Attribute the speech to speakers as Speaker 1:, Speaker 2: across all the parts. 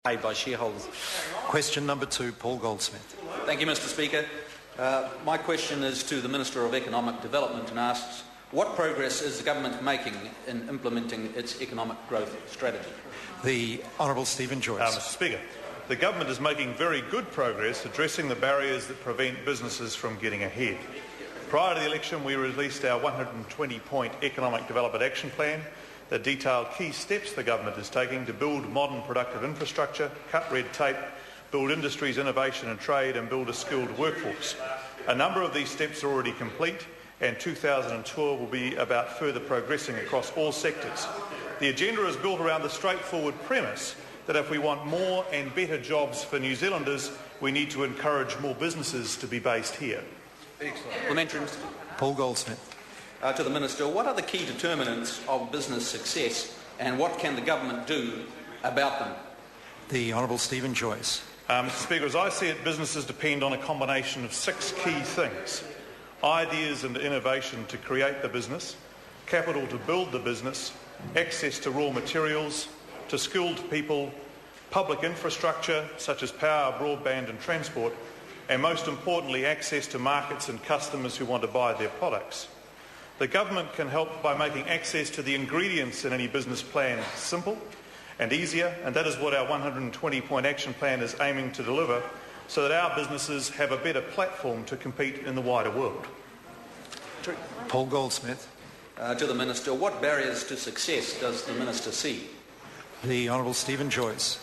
Speaker 1: paid by shareholders.
Speaker 2: Question number 2, Paul Goldsmith.
Speaker 1: Thank you, Mr Speaker. My question is to the Minister of Economic Development and asks, what progress is the government making in implementing its economic growth strategy?
Speaker 2: The Honourable Stephen Joyce.
Speaker 3: Mr Speaker, the government is making very good progress addressing the barriers that prevent businesses from getting ahead. Prior to the election, we released our 120-point Economic Development Action Plan that detailed key steps the government is taking to build modern productive infrastructure, cut red tape, build industries, innovation and trade and build a skilled workforce. A number of these steps are already complete, and 2012 will be about further progressing across all sectors. The agenda is built around the straightforward premise that if we want more and better jobs for New Zealanders, we need to encourage more businesses to be based here.
Speaker 1: Parliamentary, Mr.
Speaker 2: Paul Goldsmith.
Speaker 1: To the Minister, what are the key determinants of business success and what can the government do about them?
Speaker 2: The Honourable Stephen Joyce.
Speaker 3: Mr Speaker, as I see it, businesses depend on a combination of 6 key things: ideas and innovation to create the business, capital to build the business, access to raw materials, to skilled people, public infrastructure such as power, broadband and transport, and most importantly, access to markets and customers who want to buy their products. The government can help by making access to the ingredients in any business plan simple and easier, and that is what our 120-point action plan is aiming to deliver, so that our businesses have a better platform to compete in the wider world.
Speaker 2: Paul Goldsmith.
Speaker 1: To the Minister, what barriers to success does the Minister see?
Speaker 2: The Honourable Stephen Joyce.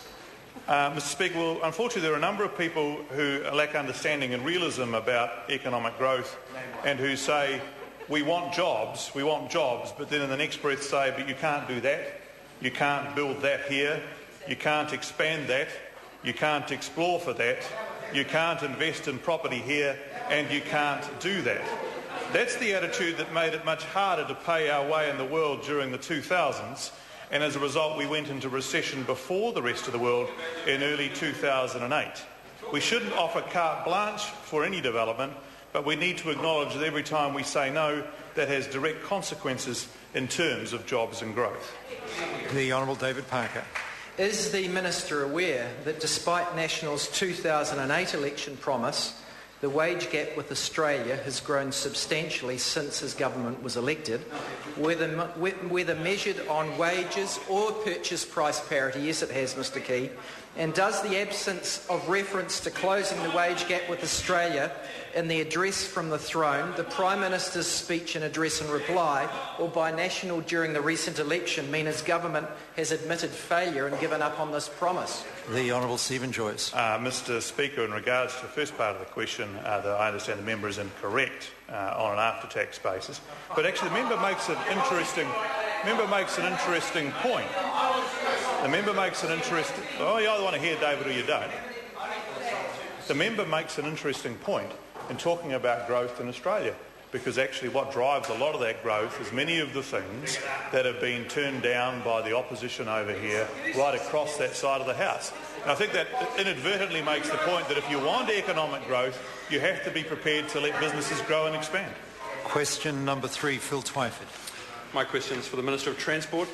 Speaker 3: Mr Speaker, well, unfortunately there are a number of people who lack understanding and realism about economic growth and who say, we want jobs, but then in the next breath say, but you can't do that, you can't build that here, you can't expand that, you can't explore for that, you can't invest in property here, and you can't do that. That's the attitude that made it much harder to pay our way in the world during the 2000s, and as a result we went into recession before the rest of the world in early 2008. We shouldn't offer carte blanche for any development, but we need to acknowledge that every time we say no, that has direct consequences in terms of jobs and growth.
Speaker 2: The Honourable David Parker.
Speaker 4: Is the Minister aware that despite National's 2008 election promise, the wage gap with Australia has grown substantially since his government was elected, whether measured on wages or purchase price parity? Yes, it has, Mr Key. And does the absence of reference to closing the wage gap with Australia in the address from the throne, the Prime Minister's speech and address and reply, or by National during the recent election mean his government has admitted failure and given up on this promise?
Speaker 2: The Honourable Stephen Joyce.
Speaker 3: Mr Speaker, in regards to the first part of the question, I understand the member is incorrect on an after-tax basis. But actually the member makes an interesting point. The member makes an interesting... Oh, you either want to hear David or you don't. The member makes an interesting point in talking about growth in Australia, because actually what drives a lot of that growth is many of the things that have been turned down by the opposition over here right across that side of the House. And I think that inadvertently makes the point that if you want economic growth, you have to be prepared to let businesses grow and expand.
Speaker 2: Question number 3, Phil Twyford.
Speaker 5: My question is for the Minister of Transport.